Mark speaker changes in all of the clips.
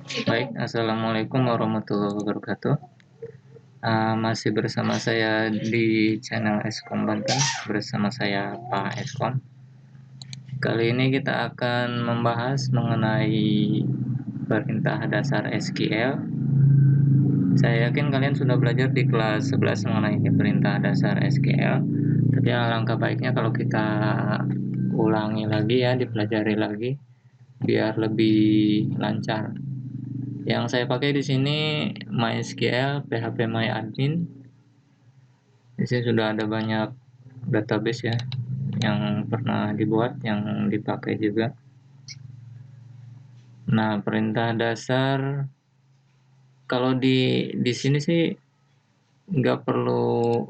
Speaker 1: Baik, assalamualaikum warahmatullahi wabarakatuh. Masih bersama saya di channel Eskom Banten, bersama saya Pak Eskom. Kali ini kita akan membahas mengenai perintah dasar SQL. Saya yakin kalian sudah belajar di kelas 11 mengenai perintah dasar SQL. Tapi alangkah baiknya kalau kita ulangi lagi ya, dipelajari lagi biar lebih lancar. Yang saya pakai di sini MySQL, PHP MyAdmin. Di sini sudah ada banyak database ya yang pernah dibuat, yang dipakai juga. Nah, perintah dasar kalau di sini sih nggak perlu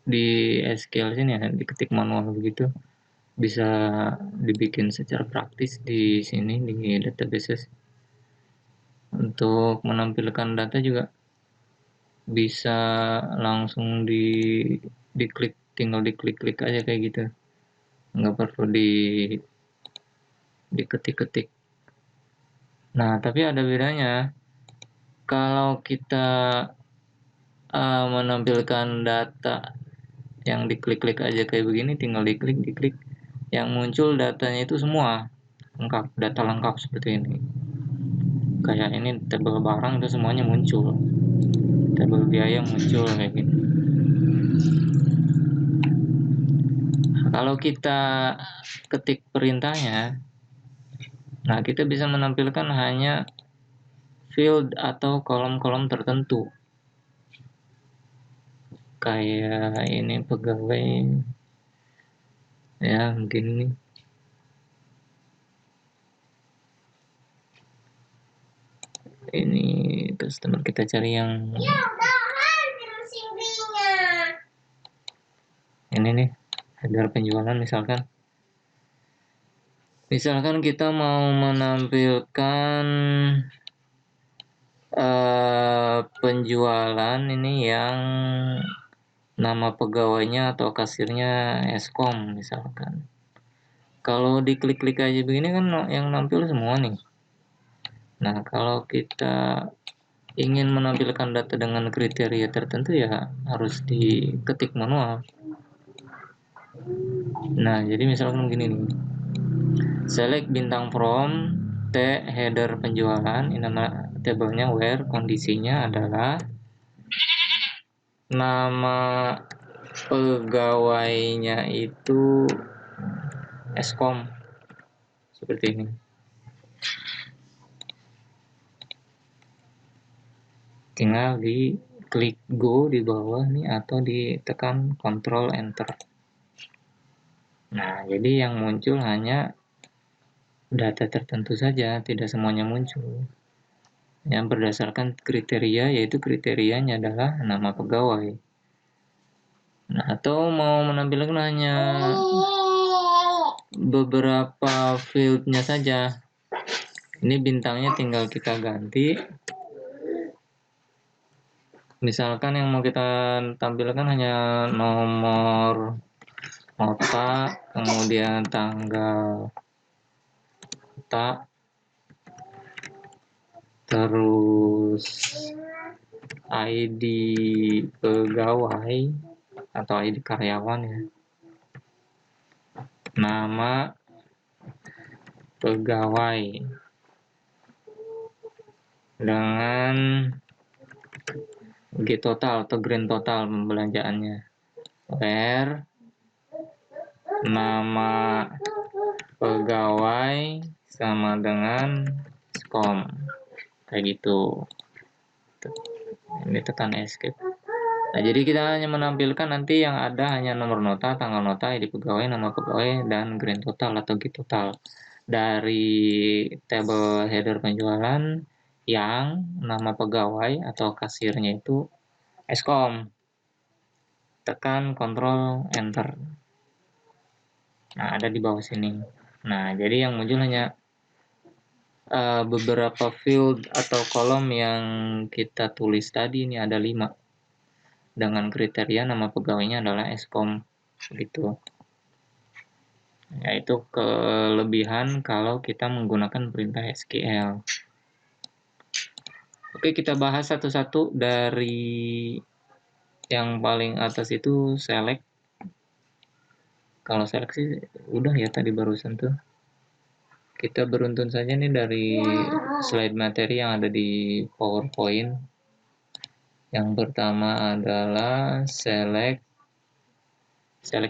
Speaker 1: di SQL sini ya, diketik manual begitu. Bisa dibikin secara praktis di sini di databases. Untuk menampilkan data juga bisa langsung diklik, tinggal diklik-klik aja kayak gitu, nggak perlu diketik-ketik. Nah, tapi ada bedanya kalau kita menampilkan data yang diklik-klik aja kayak begini, tinggal diklik, yang muncul datanya itu semua lengkap, data lengkap seperti ini. Kayak ini tabel barang itu semuanya muncul, tabel biaya muncul kayak gini. Kalau kita ketik perintahnya, nah kita bisa menampilkan hanya field atau kolom-kolom tertentu. Kayak ini pegawai ya, mungkin ini customer, kita cari yang ini nih, header penjualan misalkan kita mau menampilkan penjualan ini yang nama pegawainya atau kasirnya Eskom misalkan. Kalau diklik-klik aja begini kan yang nampil semua nih. Nah, kalau kita ingin menampilkan data dengan kriteria tertentu ya harus diketik manual. Nah, jadi misalkan begini nih. Select bintang from T header penjualan, ini nama tabelnya where, kondisinya adalah nama pegawainya itu Eskom, seperti ini. Tinggal di klik go di bawah nih atau ditekan Ctrl Enter. Nah, jadi yang muncul hanya data tertentu saja, tidak semuanya muncul. Yang berdasarkan kriteria, yaitu kriterianya adalah nama pegawai. Nah, atau mau menampilkan hanya beberapa fieldnya saja. Ini bintangnya tinggal kita ganti. Misalkan yang mau kita tampilkan hanya nomor nota, kemudian tanggal nota, terus ID pegawai atau ID karyawan ya, nama pegawai dengan G total atau grand total pembelanjaannya, where nama pegawai sama dengan Eskom, kayak gitu. Ini tekan escape. Nah, jadi kita hanya menampilkan nanti yang ada hanya nomor nota, tanggal nota, ID pegawai, nama pegawai, dan grand total atau G total dari tabel header penjualan yang nama pegawai atau kasirnya itu Eskom. Tekan Ctrl Enter. Nah, ada di bawah sini. Nah, jadi yang muncul hanya beberapa field atau kolom yang kita tulis tadi, ini ada 5. Dengan kriteria nama pegawainya adalah Eskom, gitu. Yaitu kelebihan kalau kita menggunakan perintah SQL. Oke, kita bahas satu-satu. Dari yang paling atas itu select. Kalau select sih udah ya tadi barusan tuh. Kita beruntun saja nih dari slide materi yang ada di PowerPoint. Yang pertama adalah select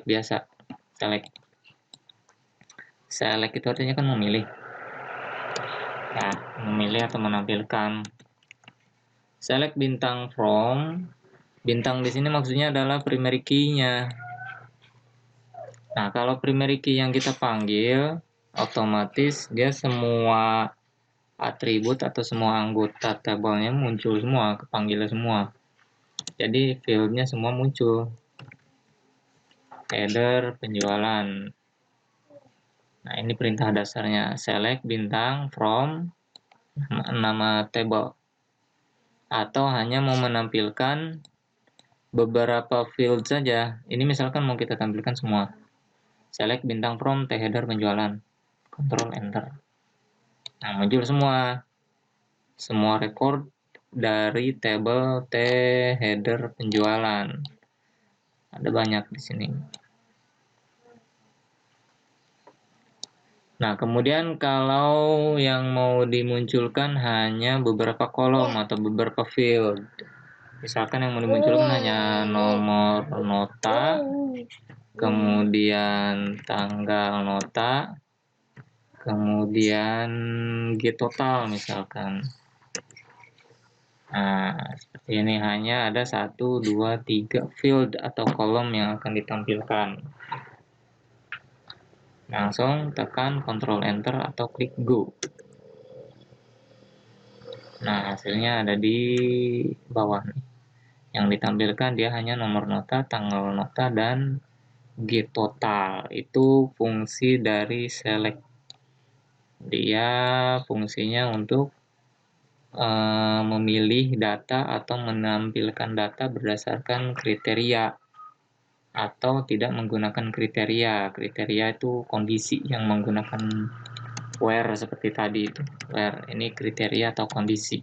Speaker 1: biasa. Select itu artinya kan memilih. Ya, memilih atau menampilkan. Select bintang from. Bintang di sini maksudnya adalah primary key-nya. Nah, kalau primary key yang kita panggil, otomatis dia semua atribut atau semua anggota tabelnya muncul semua, kepanggil semua. Jadi fieldnya semua muncul. Header penjualan. Nah, ini perintah dasarnya. Select bintang from nama table. Atau hanya mau menampilkan beberapa field saja. Ini misalkan mau kita tampilkan semua. Select bintang from T header penjualan. Control Enter. Nah, muncul semua record dari table T header penjualan. Ada banyak di sini. Nah, kemudian kalau yang mau dimunculkan hanya beberapa kolom atau beberapa field. Misalkan yang mau dimunculkan hanya nomor nota, kemudian tanggal nota, kemudian get total misalkan. Nah, seperti ini hanya ada 1, 2, 3 field atau kolom yang akan ditampilkan. Langsung tekan Ctrl Enter atau klik Go. Nah, hasilnya ada di bawah nih. Yang ditampilkan dia hanya nomor nota, tanggal nota, dan get total. Itu fungsi dari select. Dia fungsinya untuk memilih data atau menampilkan data berdasarkan kriteria atau tidak menggunakan kriteria. Kriteria itu kondisi yang menggunakan where seperti tadi itu. Where ini kriteria atau kondisi.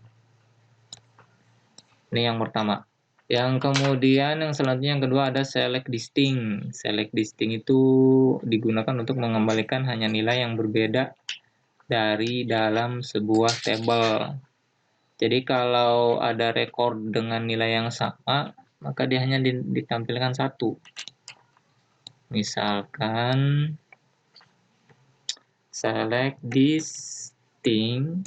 Speaker 1: Ini yang pertama. Yang kemudian yang selanjutnya yang kedua ada select distinct. Select distinct itu digunakan untuk mengembalikan hanya nilai yang berbeda dari dalam sebuah tabel. Jadi kalau ada record dengan nilai yang sama, maka dia hanya ditampilkan satu. Misalkan select distinct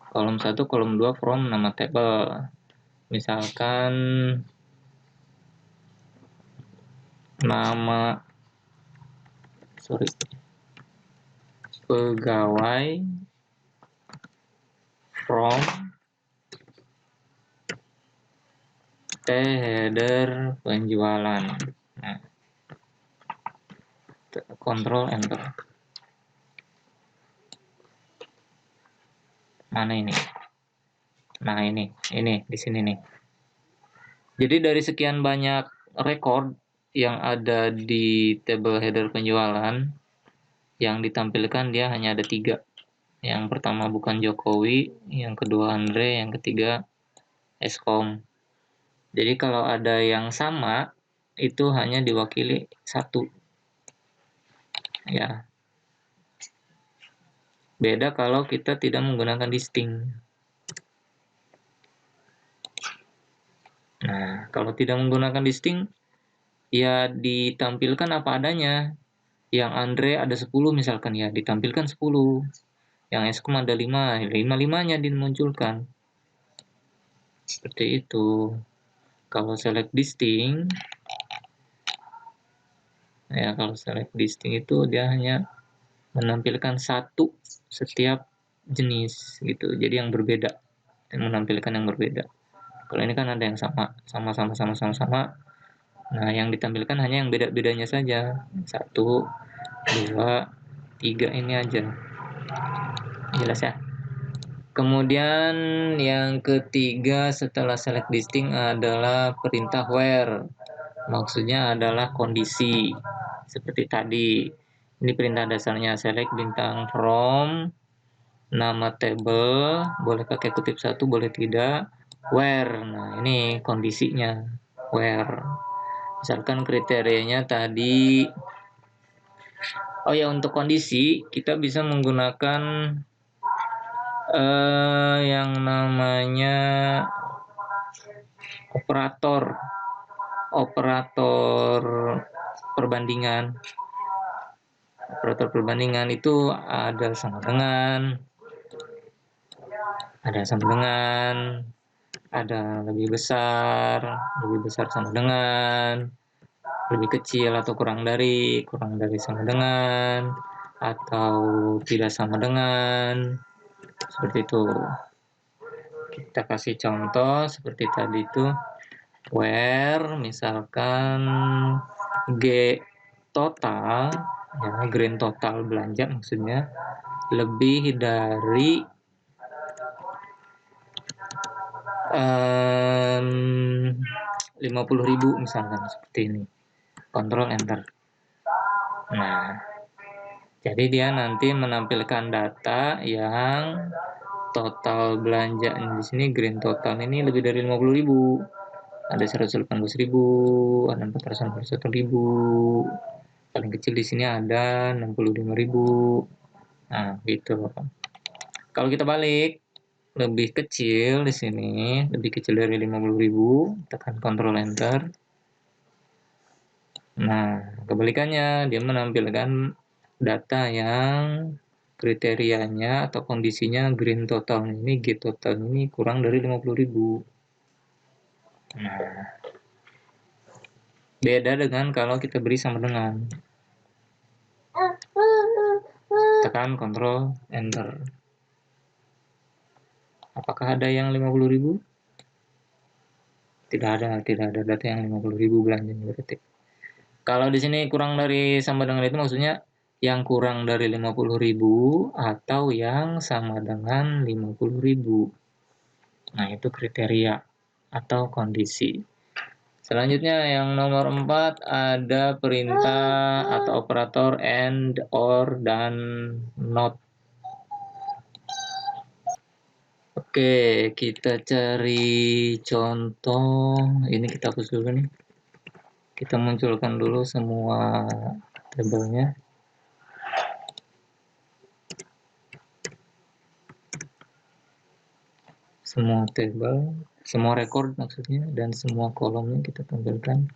Speaker 1: kolom 1, kolom 2 from nama tabel. Misalkan nama pegawai from T header penjualan. Nah, Ctrl Enter. Mana ini? Nah, ini di sini nih. Jadi dari sekian banyak record yang ada di table header penjualan, yang ditampilkan dia hanya ada 3. Yang pertama bukan Jokowi, yang kedua Andre, yang ketiga Eskom. Jadi kalau ada yang sama, itu hanya diwakili 1. Ya. Beda kalau kita tidak menggunakan distinct. Nah, kalau tidak menggunakan distinct, ya ditampilkan apa adanya. Yang Andre ada 10 misalkan ya, ditampilkan 10. Yang Eskom ada 5, 5-5-nya dimunculkan. Seperti itu. Kalau select distinct, ya kalau select distinct itu dia hanya menampilkan 1 setiap jenis gitu. Jadi yang berbeda, menampilkan yang berbeda. Kalau ini kan ada yang sama. Nah, yang ditampilkan hanya yang beda-bedanya saja. 1, 2, 3 ini aja. Jelas ya? Kemudian yang ketiga setelah select distinct adalah perintah where. Maksudnya adalah kondisi. Seperti tadi. Ini perintah dasarnya select bintang from nama table, boleh pakai kutip satu, boleh tidak. Where, nah ini kondisinya, where. Misalkan kriterianya tadi, oh ya, untuk kondisi kita bisa menggunakan yang namanya operator perbandingan. Operator perbandingan itu ada sama dengan, ada lebih besar sama dengan, lebih kecil atau kurang dari sama dengan, atau tidak sama dengan, seperti itu. Kita kasih contoh seperti tadi itu, where misalkan G total, ya, grand total belanja maksudnya, lebih dari 50.000 misalkan, seperti ini. Kontrol enter. Nah, jadi dia nanti menampilkan data yang total belanja di sini, grand total ini lebih dari 50.000. Ada 118.000, ada 481.000. Paling kecil di sini ada 65.000. Nah, gitu. Kalau kita balik, lebih kecil di sini, lebih kecil dari 50.000, tekan Ctrl Enter. Nah, kebalikannya, dia menampilkan data yang kriterianya atau kondisinya green total ini, G total ini kurang dari 50.000. Nah, beda dengan kalau kita beri sama dengan. Tekan Ctrl Enter. Apakah ada yang 50.000? Tidak ada data yang 50.000 belanjanya berarti. Kalau di sini kurang dari sama dengan itu maksudnya yang kurang dari 50.000 atau yang sama dengan 50.000. Nah, itu kriteria atau kondisi. Selanjutnya yang nomor 4 ada perintah atau operator and, or, dan not. Oke, kita cari contoh. Ini kita hapus dulu nih. Kita munculkan dulu semua tabelnya. Semua table, semua record maksudnya, dan semua kolomnya kita tampilkan.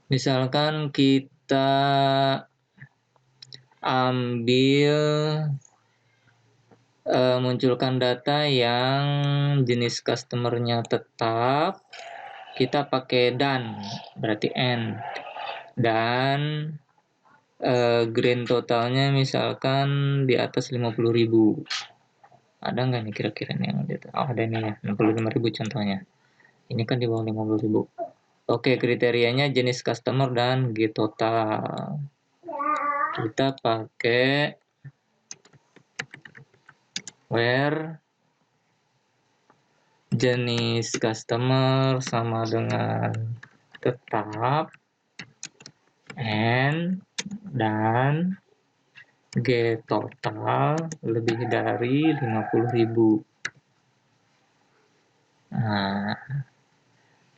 Speaker 1: Misalkan kita ambil munculkan data yang jenis customernya tetap, kita pakai dan, berarti and, dan grand totalnya misalkan di atas 50.000. Ada nggak nih kira-kira nih yang gitu? Oh, ada nih ya, 65.000 contohnya. Ini kan di bawah 50.000. Oke, kriterianya jenis customer dan G total. Kita pakai where jenis customer sama dengan tetap and, dan G total lebih dari 50.000. Nah,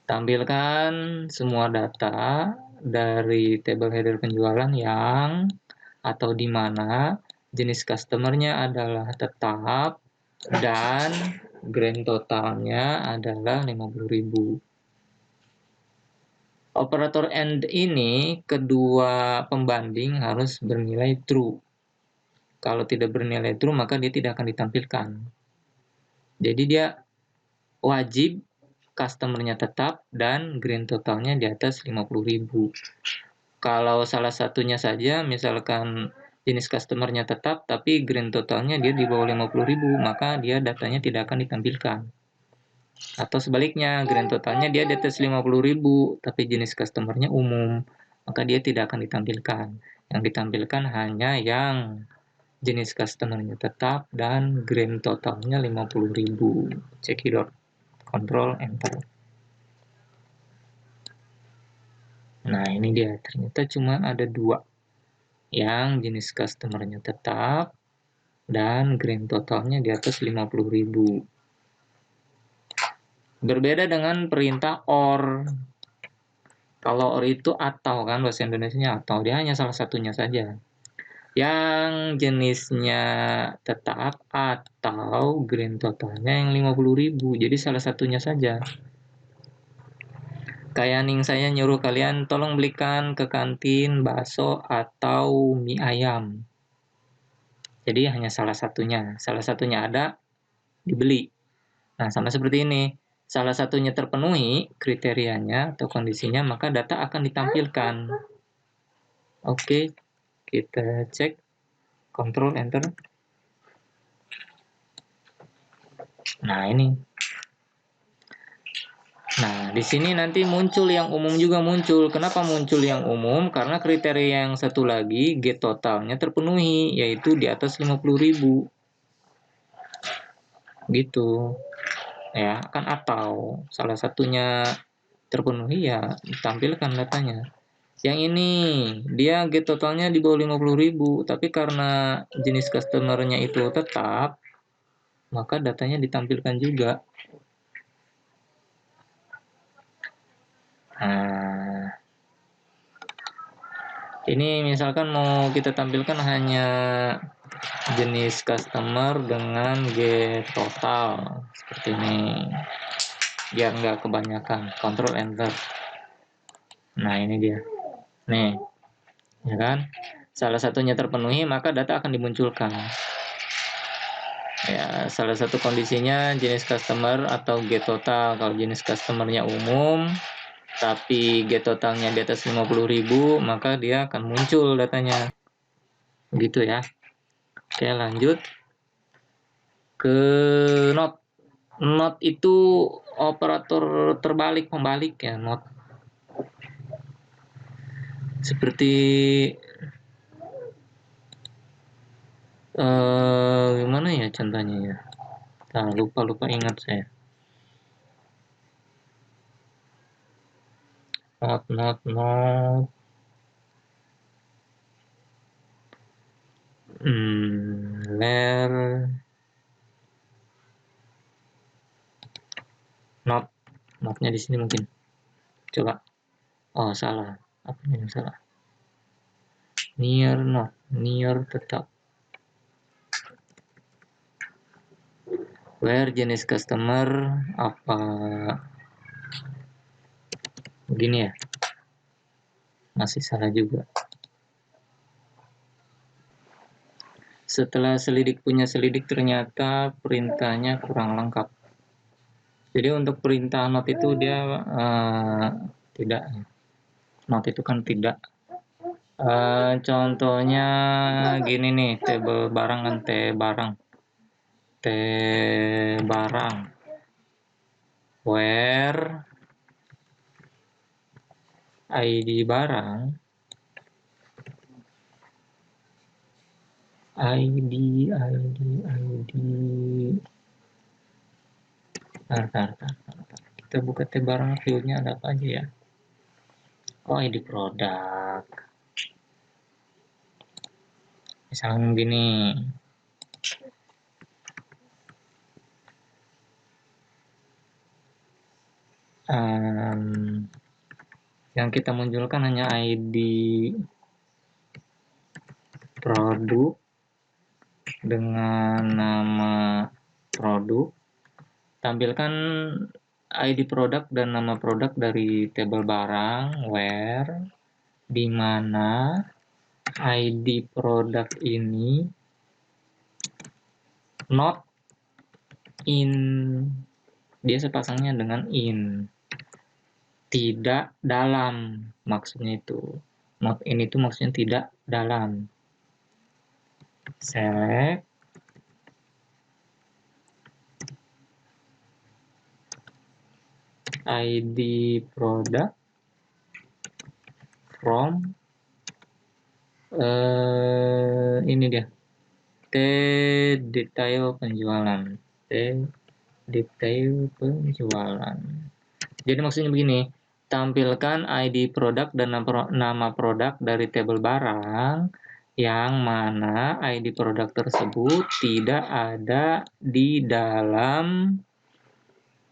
Speaker 1: tampilkan semua data dari table header penjualan yang atau di mana jenis customernya adalah tetap dan grand totalnya adalah 50.000. Operator AND ini kedua pembanding harus bernilai true. Kalau tidak bernilai true maka dia tidak akan ditampilkan. Jadi dia wajib customernya tetap dan grand totalnya di atas 50.000. Kalau salah satunya saja, misalkan jenis customernya tetap tapi grand totalnya dia di bawah 50.000, maka dia datanya tidak akan ditampilkan. Atau sebaliknya, grand totalnya dia di atas 50.000 tapi jenis customernya umum, maka dia tidak akan ditampilkan. Yang ditampilkan hanya yang jenis customernya tetap dan grand totalnya 50.000. Cekidot. Control Enter. Nah, ini dia. Ternyata cuma ada 2. Yang jenis customernya tetap dan grand totalnya di atas 50.000. Berbeda dengan perintah OR. Kalau OR itu atau, kan bahasa Indonesianya atau, dia hanya salah satunya saja. Yang jenisnya tetap atau grand totalnya yang 50.000. Jadi salah satunya saja. Kayak ning saya nyuruh kalian tolong belikan ke kantin bakso atau mie ayam. Jadi hanya salah satunya. Salah satunya ada, dibeli. Nah, sama seperti ini. Salah satunya terpenuhi kriterianya atau kondisinya, maka data akan ditampilkan. Oke, kita cek. Ctrl Enter. Nah, ini. Nah, di sini nanti muncul yang umum juga muncul. Kenapa muncul yang umum? Karena kriteria yang satu lagi, get totalnya terpenuhi, yaitu di atas 50.000. Gitu. Ya, kan atau salah satunya terpenuhi, ya tampilkan datanya. Yang ini dia get totalnya di bawah 50.000, tapi karena jenis customernya itu tetap, maka datanya ditampilkan juga. Nah, ini misalkan mau kita tampilkan hanya jenis customer dengan get total seperti ini, biar nggak kebanyakan. Ctrl Enter. Nah, ini dia. Nih, ya kan? Salah satunya terpenuhi, maka data akan dimunculkan. Ya, salah satu kondisinya jenis customer atau get total. Kalau jenis customernya umum, tapi get totalnya di atas 50.000, maka dia akan muncul datanya. Begitu ya. Oke, lanjut ke not. Not itu operator terbalik pembalik ya, not. Seperti gimana ya contohnya ya? Nah, lupa ingat saya. Not. Where notnya di sini mungkin. Coba. Oh, salah. Apa yang salah? Near tetap. Where jenis customer apa? Begini ya. Masih salah juga. Setelah punya selidik ternyata perintahnya kurang lengkap. Jadi untuk perintah not itu dia tidak. Not itu kan tidak. Contohnya gini nih, table barang kan T barang. Where ID barang ID. Bentar. Kita buka T barang, view-nya ada apa aja ya? Oh, ID produk. Misalnya gini. Yang kita munculkan hanya ID produk dengan nama produk. Tampilkan ID produk dan nama produk dari table barang where, di mana ID produk ini not in, dia sepasangnya dengan in, tidak dalam, maksudnya itu. Not in itu maksudnya tidak dalam. Select ID product from ini dia, T detail penjualan. Jadi maksudnya begini, tampilkan ID produk dan nama produk dari table barang yang mana ID produk tersebut tidak ada di dalam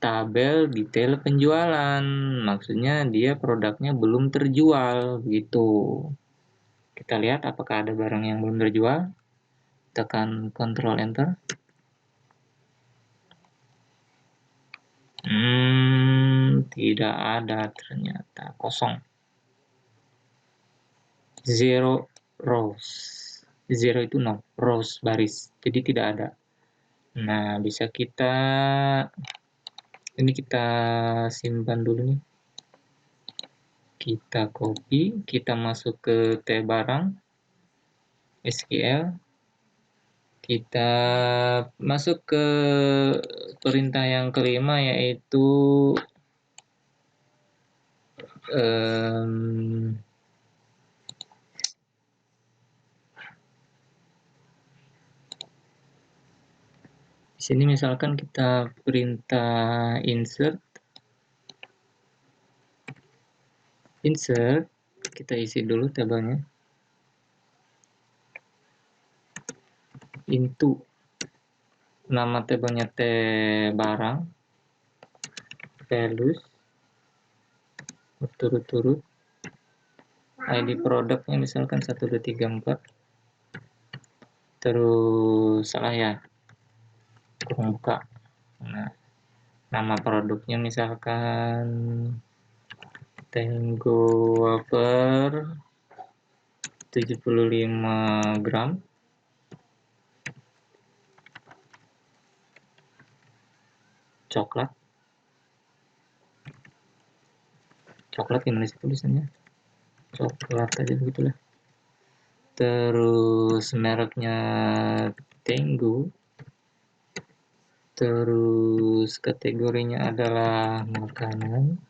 Speaker 1: tabel detail penjualan. Maksudnya dia produknya belum terjual gitu. Kita lihat apakah ada barang yang belum terjual. Tekan Ctrl Enter. Tidak ada ternyata, kosong. Zero rows. Zero itu 0, rows baris. Jadi tidak ada. Nah, bisa ini kita simpan dulu nih. Kita copy, kita masuk ke T barang, SQL. Kita masuk ke perintah yang kelima, yaitu di sini misalkan kita perintah insert, kita isi dulu tabelnya, into nama tabelnya T barang, values, berturut-turut, ID produknya misalkan 1, 2, 3, 4, terus salah ya, kurang buka. Nah, nama produknya misalkan Tango Wafer 75 gram, coklat gimana sih tulisannya, coklat aja begitulah. Terus mereknya Tango, terus kategorinya adalah makanan,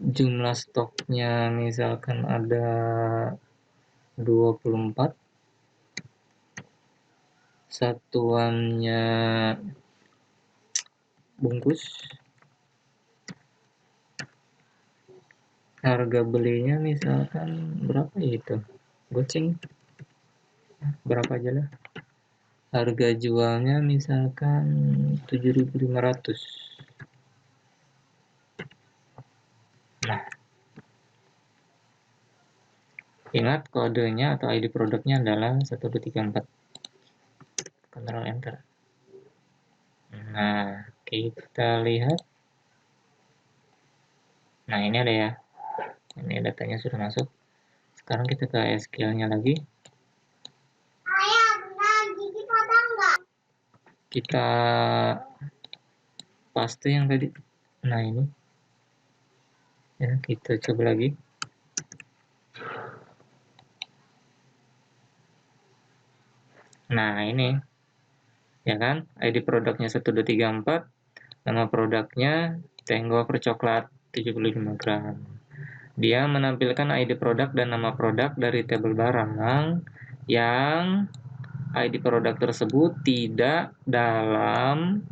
Speaker 1: jumlah stoknya misalkan ada 24, satuannya bungkus, harga belinya misalkan berapa ya itu, goceng berapa aja lah, harga jualnya misalkan 7.500. Nah, ingat kodenya atau ID produknya adalah 1234. Ctrl Enter. Nah, kita lihat. Nah, ini ada ya. Ini datanya sudah masuk. Sekarang kita ke SQL-nya lagi. Kita paste yang tadi. Nah, ini. Ya, kita coba lagi. Nah, ini. Ya kan? ID produknya 1234. Nama produknya Tango Wafer Coklat 75 gram. Dia menampilkan ID produk dan nama produk dari tabel barang yang ID produk tersebut tidak dalam,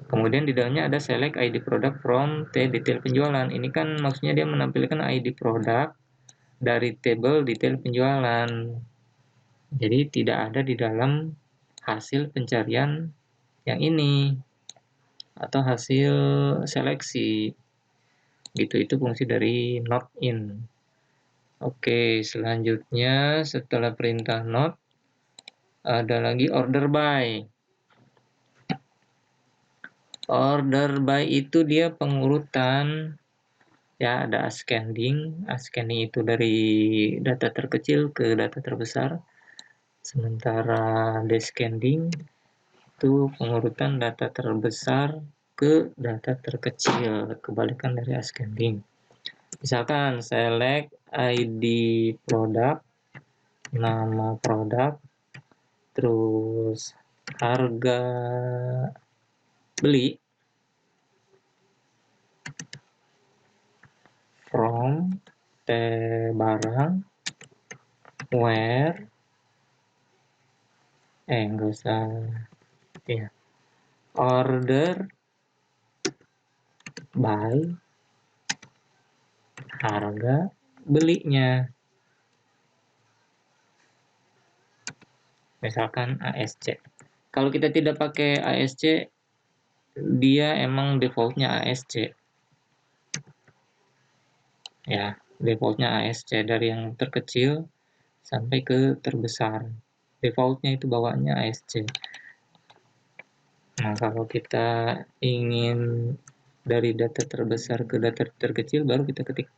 Speaker 1: kemudian di dalamnya ada select ID product from T detail penjualan. Ini kan maksudnya dia menampilkan ID produk dari tabel detail penjualan. Jadi tidak ada di dalam hasil pencarian yang ini atau hasil seleksi. Gitu, itu fungsi dari not in. Oke, selanjutnya setelah perintah not ada lagi order by. Order by itu dia pengurutan, ya, ada ascending. Ascending itu dari data terkecil ke data terbesar. Sementara descending itu pengurutan data terbesar ke data terkecil, kebalikan dari ascending. Misalkan select ID produk, nama produk, terus harga beli, from T barang, where, enggak usah ya, order by, harga belinya. misalkan ASC. Kalau kita tidak pakai ASC, dia emang defaultnya ASC ya, defaultnya ASC dari yang terkecil sampai ke terbesar, defaultnya itu bawaannya ASC. Nah, kalau kita ingin dari data terbesar ke data terkecil, baru kita ketik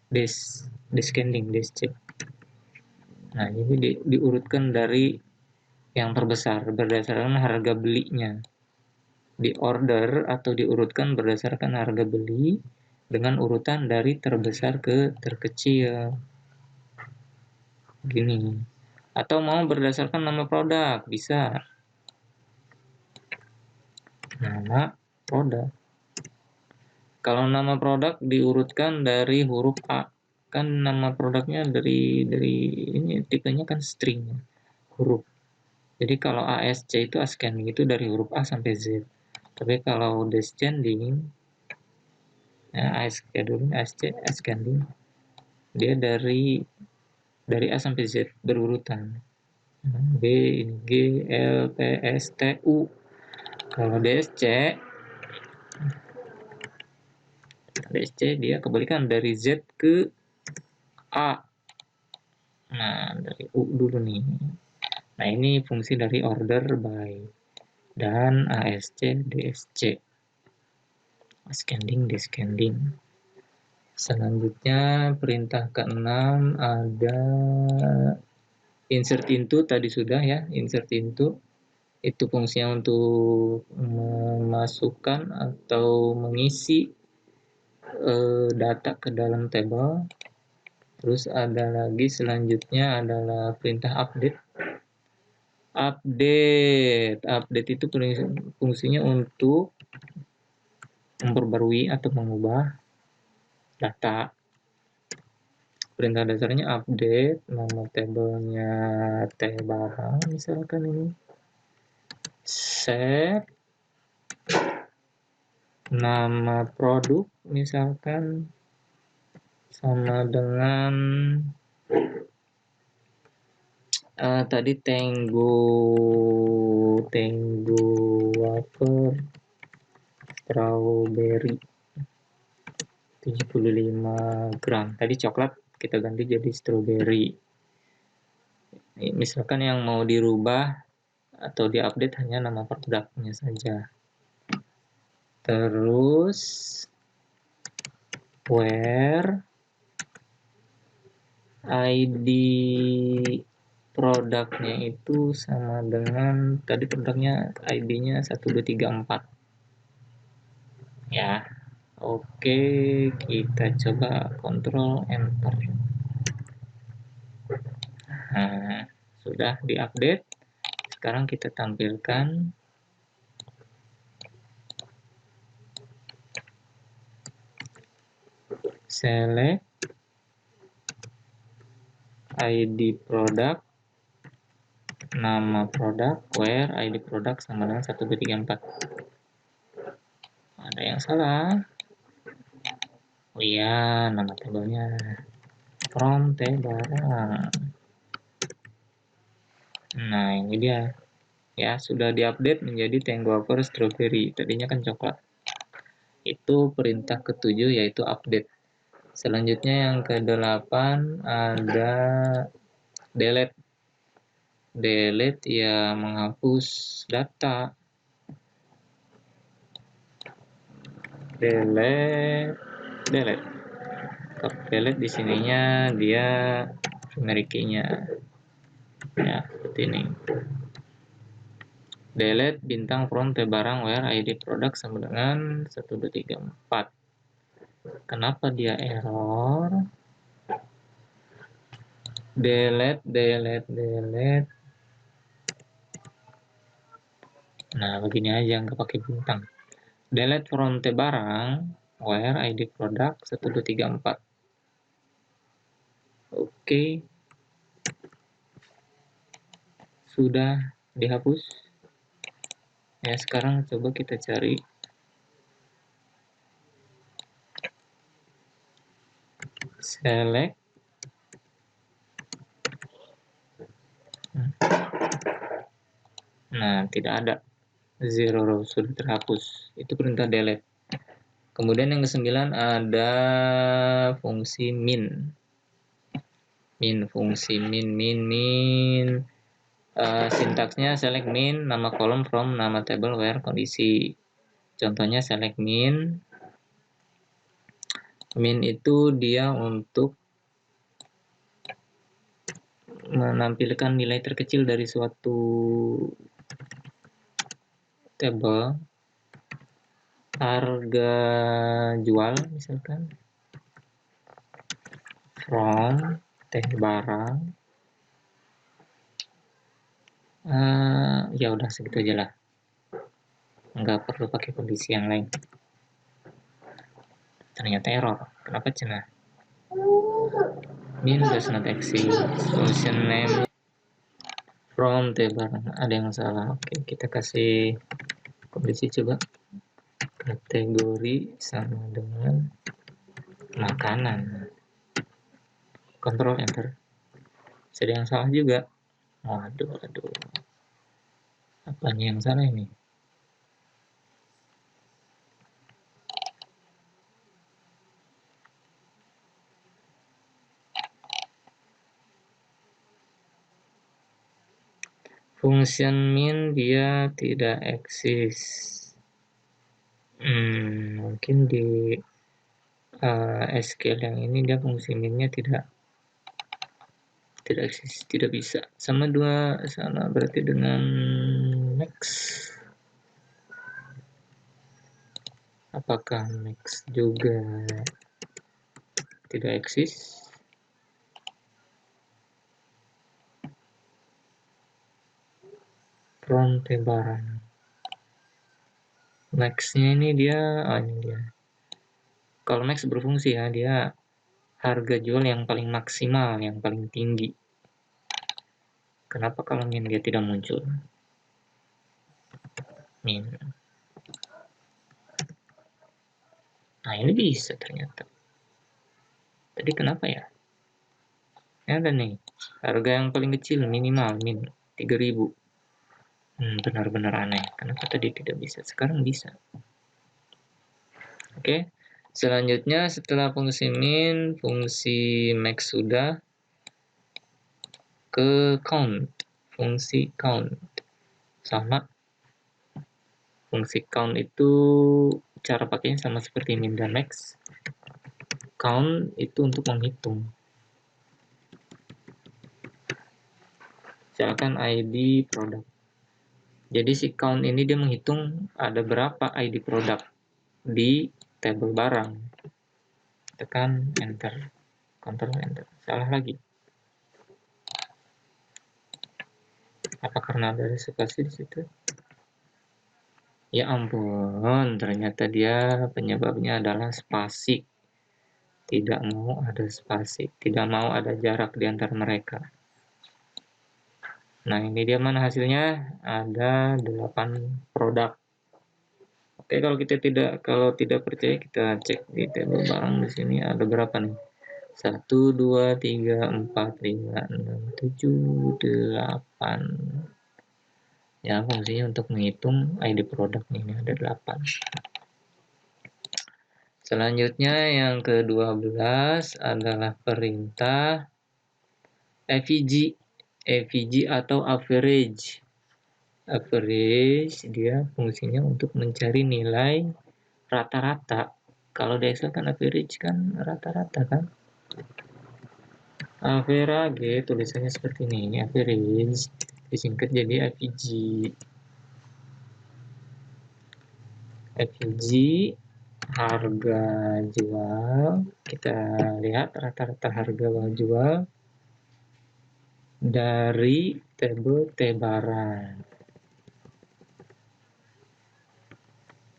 Speaker 1: descending, descending. Nah, ini diurutkan dari yang terbesar berdasarkan harga belinya. Di order atau diurutkan berdasarkan harga beli dengan urutan dari terbesar ke terkecil. Gini. Atau mau berdasarkan nama produk, bisa. Nama produk. Kalau nama produk diurutkan dari huruf A, kan nama produknya dari ini tipenya kan string huruf. Jadi kalau ASC itu ascending itu dari huruf A sampai Z. Tapi kalau descending, ya ASC dulu, ASC ascending, dia dari A sampai Z berurutan. B, G, L, P, S, T, U. Kalau DSC dia kebalikan dari Z ke A. Nah, dari U dulu nih. Nah, ini fungsi dari order by dan ASC, DSC. Ascending, descending. Selanjutnya perintah ke-6 ada insert into, tadi sudah ya, insert into. Itu fungsinya untuk memasukkan atau mengisi data ke dalam tabel. Terus ada lagi selanjutnya adalah perintah update. Update itu fungsinya untuk memperbarui atau mengubah data. Perintah dasarnya update, nama tabelnya T barang misalkan ini. Set nama produk misalkan sama dengan tadi Tango wafer strawberry 75 gram. Tadi coklat kita ganti jadi strawberry. Misalkan yang mau dirubah atau diupdate hanya nama produknya saja. Terus where ID produknya itu sama dengan tadi produknya ID-nya 1234 ya. Oke, kita coba kontrol enter. Nah, sudah diupdate. Sekarang kita tampilkan select ID produk, nama produk, where ID produk sama dengan 1234. Ada yang salah. Oh iya, nama tabelnya from T barang. Nah, ini dia. Ya, sudah diupdate menjadi Tango wafer strawberry. Tadinya kan coklat. Itu perintah ke-7 yaitu update. Selanjutnya yang ke-8 ada delete. Delete ya menghapus data. Delete. Delete di sininya dia primary key-nya. Ya, seperti ini. Delete bintang from T barang where ID produk sama dengan 1234. Kenapa dia error? Delete. Nah, begini aja nggak pakai bintang. Delete from T barang where ID produk 1234. Oke. Sudah dihapus. Ya, sekarang coba kita cari select Nah, tidak ada. Zero row sudah terhapus. Itu perintah delete. Kemudian yang ke-9 ada fungsi min. Fungsi min. Sintaksnya select min, nama kolom from nama table where kondisi. Contohnya select min. Min itu dia untuk menampilkan nilai terkecil dari suatu table. Harga jual misalkan, from barang. Ya udah segitu aja lah, nggak perlu pakai kondisi yang lain. Ternyata error. Kenapa cenah? Min does not exist. Function name from barang. Ada yang salah. Oke, kita kasih kondisi coba. Kategori sama dengan makanan. Control enter. Ada yang salah juga. Waduh. Apanya yang salah ini? Function min dia tidak eksis. Mungkin di SQL yang ini dia fungsi minnya tidak eksis, tidak bisa. Sama berarti dengan next. Apakah next juga tidak eksis? From barang. Max-nya ini dia, ini dia. Kalau max berfungsi ya, dia harga jual yang paling maksimal, yang paling tinggi. Kenapa kalau min dia tidak muncul? Min. Nah, ini bisa ternyata. Tadi kenapa ya? Ada nih, harga yang paling kecil minimal min 3.000. Benar-benar aneh. Kenapa tadi tidak bisa? Sekarang bisa. Oke. Selanjutnya setelah fungsi min, fungsi max sudah, ke count. Fungsi count. Sama. Fungsi count itu cara pakainya sama seperti min dan max. Count itu untuk menghitung. Misalkan ID produk. Jadi si count ini dia menghitung ada berapa ID produk di table barang. Tekan enter, Ctrl enter. Salah lagi. Apa karena ada spasi di situ? Ya ampun, ternyata dia penyebabnya adalah spasi. Tidak mau ada spasi, tidak mau ada jarak di antara mereka. Nah, ini dia mana hasilnya? Ada 8 produk. Oke, kalau tidak percaya kita cek di table barang di sini ada berapa nih? 1 2 3 4 5 6 7 8. Ya, fungsinya untuk menghitung ID produk ini ada 8. Selanjutnya yang ke-12 adalah perintah AVG atau average. Average dia fungsinya untuk mencari nilai rata-rata. Kalau di Excel kan average kan rata-rata kan. Average tulisannya seperti ini, average disingkat jadi AVG. AVG harga jual, kita lihat rata-rata harga jual dari tabel T-barang.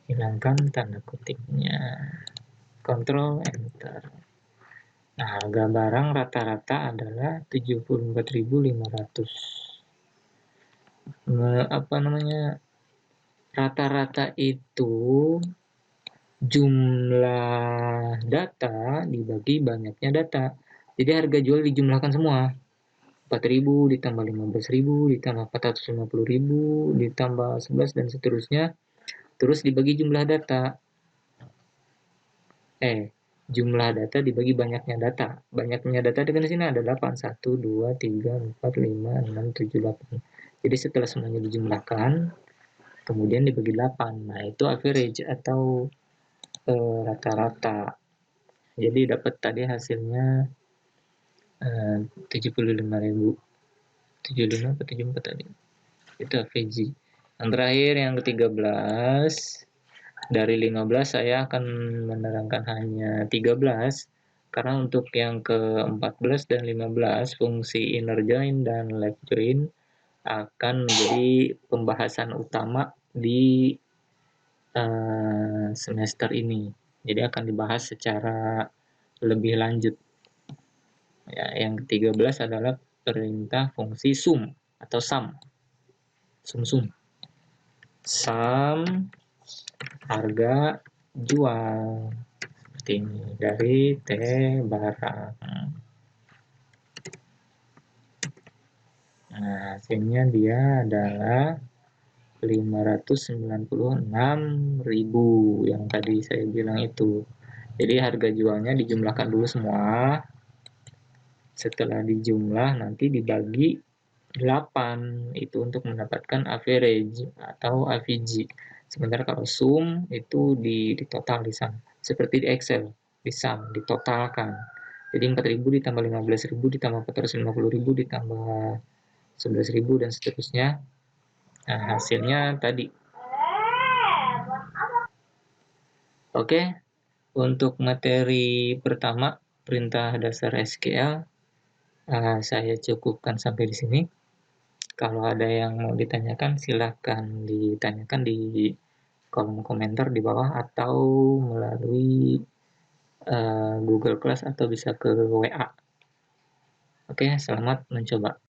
Speaker 1: Hilangkan tanda kutipnya, Ctrl enter. Nah, harga barang rata-rata adalah 74.500. Rata-rata itu jumlah data dibagi banyaknya data. Jadi harga jual dijumlahkan semua. 4.000 ditambah 15.000 ditambah 450.000 ditambah 11 dan seterusnya, terus dibagi jumlah data. Jumlah data dibagi banyaknya data. Banyaknya data di sini ada 8. 1, 2, 3, 4, 5, 6, 7, 8. Jadi setelah semuanya dijumlahkan, kemudian dibagi 8. Nah, itu average atau rata-rata. Jadi dapat tadi hasilnya 75.000. 75 atau 74 tadi. Itu average. Yang terakhir yang ke-13. Dari 15 saya akan menerangkan hanya 13 karena untuk yang ke-14 dan 15 fungsi inner join dan left join akan menjadi pembahasan utama di semester ini. Jadi akan dibahas secara lebih lanjut. Ya, yang ke-13 adalah perintah fungsi sum atau sum. Sum. Sum harga jual seperti ini dari T barang. Nah, hasilnya dia adalah 596.000 yang tadi saya bilang itu. Jadi harga jualnya dijumlahkan dulu semua. Setelah dijumlah nanti dibagi 8 itu untuk mendapatkan average atau AVG. Sementara kalau sum itu di total di sana. Seperti di Excel, di sum, ditotalkan. Jadi 4.000 ditambah 15.000 ditambah 450.000 ditambah 11.000 dan seterusnya. Nah, hasilnya tadi. Oke, untuk materi pertama, perintah dasar SQL, saya cukupkan sampai di sini. Kalau ada yang mau ditanyakan, silahkan ditanyakan di kolom komentar di bawah atau melalui Google Class atau bisa ke WA. Oke, selamat mencoba.